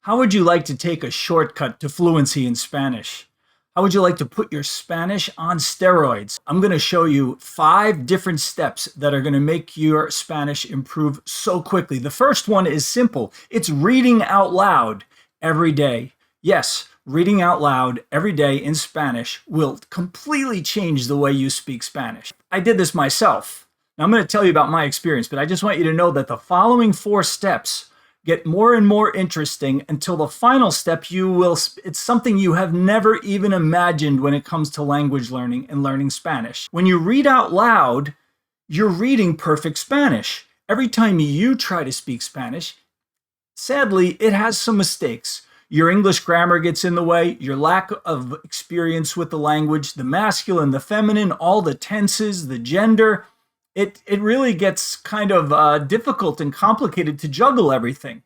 How would you like to take a shortcut to fluency in Spanish? How would you like to put your Spanish on steroids? I'm going to show you 5 different steps that are going to make your Spanish improve so quickly. The first one is simple. It's reading out loud every day. Yes, reading out loud every day in Spanish will completely change the way you speak Spanish. I did this myself. Now I'm going to tell you about my experience, but I just want you to know that the following 4 steps get more and more interesting until the final step it's something you have never even imagined when it comes to language learning and learning Spanish. When you read out loud, you're reading perfect Spanish. Every time you try to speak Spanish, sadly, it has some mistakes. Your English grammar gets in the way, your lack of experience with the language, the masculine, the feminine, all the tenses, the gender. It really gets kind of difficult and complicated to juggle everything.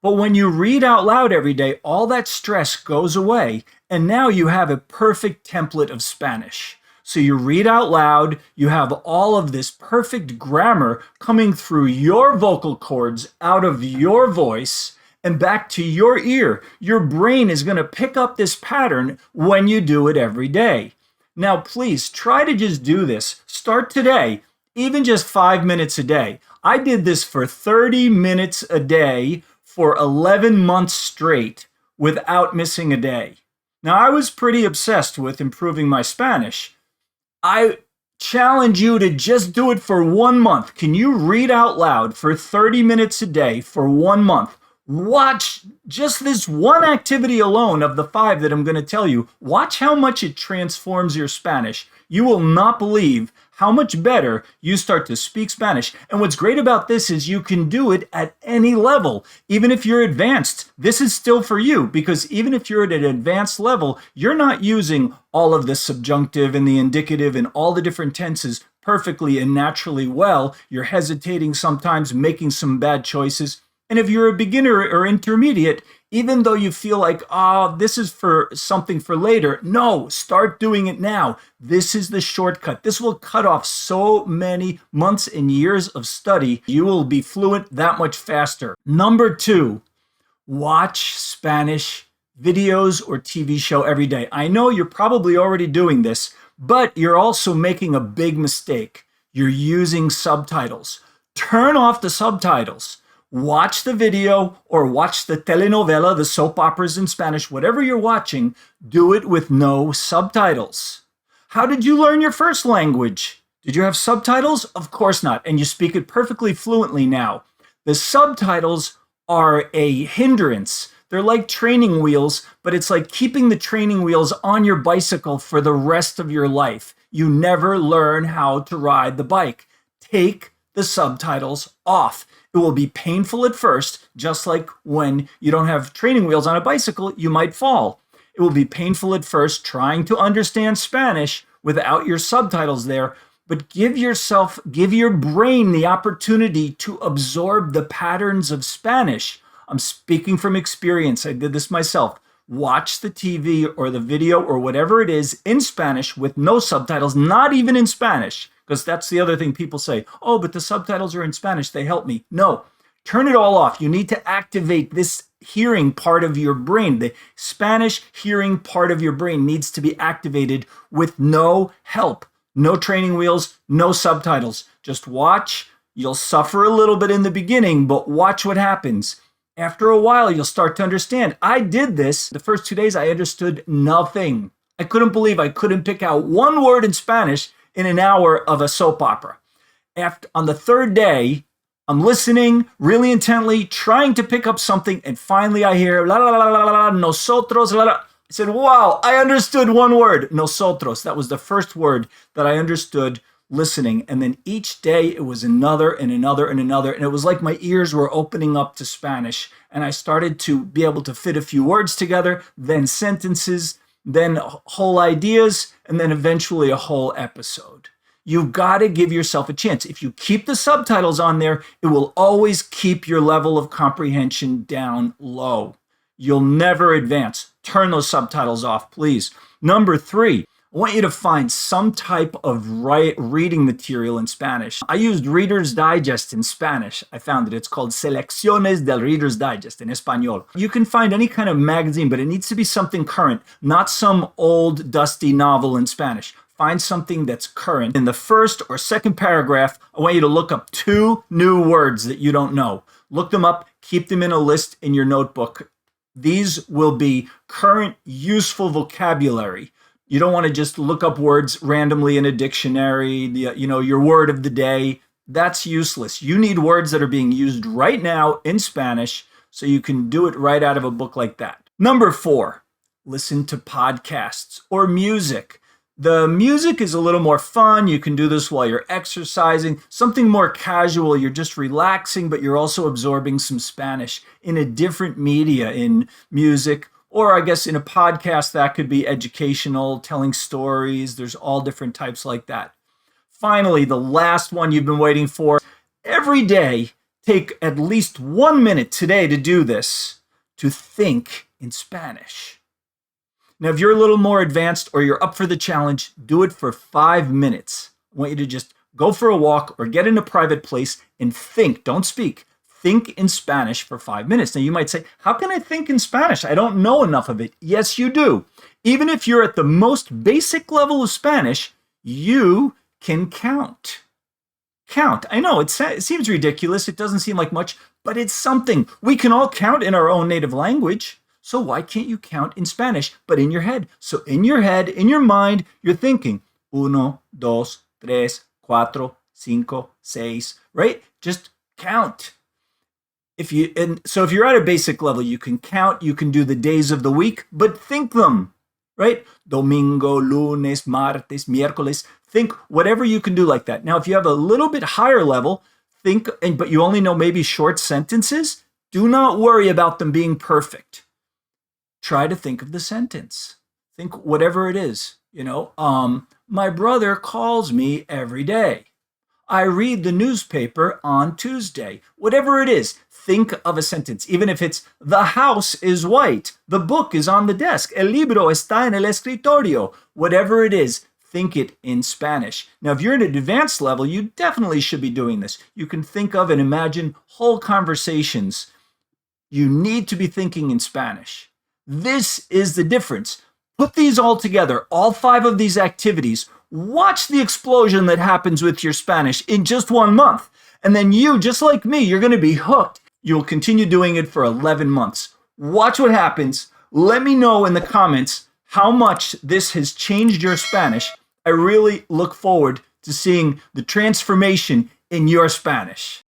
But when you read out loud every day, all that stress goes away, and now you have a perfect template of Spanish. So you read out loud, you have all of this perfect grammar coming through your vocal cords, out of your voice, and back to your ear. Your brain is going to pick up this pattern when you do it every day. Now, please try to just do this. Start today. Even just 5 minutes a day. I did this for 30 minutes a day for 11 months straight without missing a day. Now, I was pretty obsessed with improving my Spanish. I challenge you to just do it for 1 month. Can you read out loud for 30 minutes a day for 1 month? Watch just this one activity alone of the 5 that I'm going to tell you. Watch how much it transforms your Spanish. You will not believe how much better you start to speak Spanish. And what's great about this is you can do it at any level. Even if you're advanced, this is still for you, because even if you're at an advanced level, you're not using all of the subjunctive and the indicative and all the different tenses perfectly and naturally well. You're hesitating sometimes, making some bad choices. And if you're a beginner or intermediate, even though you feel like, this is for something for later, no, start doing it now. This is the shortcut. This will cut off so many months and years of study. You will be fluent that much faster. Number 2, watch Spanish videos or TV show every day. I know you're probably already doing this, but you're also making a big mistake. You're using subtitles. Turn off the subtitles. Watch the video or watch the telenovela, the soap operas in Spanish, whatever you're watching, do it with no subtitles. How did you learn your first language? Did you have subtitles? Of course not, and you speak it perfectly fluently now. The subtitles are a hindrance. They're like training wheels, but it's like keeping the training wheels on your bicycle for the rest of your life. You never learn how to ride the bike. Take the subtitles off. It will be painful at first, just like when you don't have training wheels on a bicycle, you might fall. It will be painful at first trying to understand Spanish without your subtitles there, but give your brain the opportunity to absorb the patterns of Spanish. I'm speaking from experience. I did this myself. Watch the TV or the video or whatever it is in Spanish with no subtitles, not even in Spanish. Because that's the other thing people say, oh, but the subtitles are in Spanish, they help me. No, turn it all off. You need to activate this hearing part of your brain. The Spanish hearing part of your brain needs to be activated with no help, no training wheels, no subtitles. Just watch. You'll suffer a little bit in the beginning, but watch what happens. After a while, you'll start to understand. I did this. The first 2 days, I understood nothing. I couldn't believe I couldn't pick out one word in Spanish in an hour of a soap opera. On the 3rd day, I'm listening really intently, trying to pick up something, and finally I hear, la la la la la, nosotros, la la. I said, wow, I understood one word, nosotros. That was the first word that I understood listening. And then each day it was another and another and another. And it was like my ears were opening up to Spanish. And I started to be able to fit a few words together, then sentences, then whole ideas, and then eventually a whole episode. You've got to give yourself a chance. If you keep the subtitles on there, it will always keep your level of comprehension down low. You'll never advance. Turn those subtitles off, please. Number 3, I want you to find some type of reading material in Spanish. I used Reader's Digest in Spanish. I found it. It's called Selecciones del Reader's Digest in Español. You can find any kind of magazine, but it needs to be something current, not some old, dusty novel in Spanish. Find something that's current. In the first or second paragraph, I want you to look up 2 new words that you don't know. Look them up, keep them in a list in your notebook. These will be current, useful vocabulary. You don't want to just look up words randomly in a dictionary, your word of the day. That's useless. You need words that are being used right now in Spanish so you can do it right out of a book like that. Number 4, listen to podcasts or music. The music is a little more fun. You can do this while you're exercising. Something more casual. You're just relaxing, but you're also absorbing some Spanish in a different media, in music. Or I guess in a podcast, that could be educational, telling stories. There's all different types like that. Finally, the last one you've been waiting for. Every day, take at least 1 minute today to do this, to think in Spanish. Now, if you're a little more advanced or you're up for the challenge, do it for 5 minutes. I want you to just go for a walk or get in a private place and think. Don't speak. Think in Spanish for 5 minutes. Now, you might say, how can I think in Spanish? I don't know enough of it. Yes, you do. Even if you're at the most basic level of Spanish, you can count. Count. I know, it seems ridiculous. It doesn't seem like much, but it's something. We can all count in our own native language. So why can't you count in Spanish, but in your head? So in your head, in your mind, you're thinking, 1, 2, 3, 4, 5, 6, right? Just count. If you're at a basic level, you can count, you can do the days of the week, but think them, right? Domingo, lunes, martes, miércoles. Think whatever you can do like that. Now, if you have a little bit higher level, but you only know maybe short sentences, do not worry about them being perfect. Try to think of the sentence. Think whatever it is. My brother calls me every day. I read the newspaper on Tuesday. Whatever it is, think of a sentence. Even if it's, the house is white, the book is on the desk, el libro está en el escritorio. Whatever it is, think it in Spanish. Now, if you're at an advanced level, you definitely should be doing this. You can think of and imagine whole conversations. You need to be thinking in Spanish. This is the difference. Put these all together, all 5 of these activities. Watch the explosion that happens with your Spanish in just 1 month. And then you, just like me, you're going to be hooked. You'll continue doing it for 11 months. Watch what happens. Let me know in the comments how much this has changed your Spanish. I really look forward to seeing the transformation in your Spanish.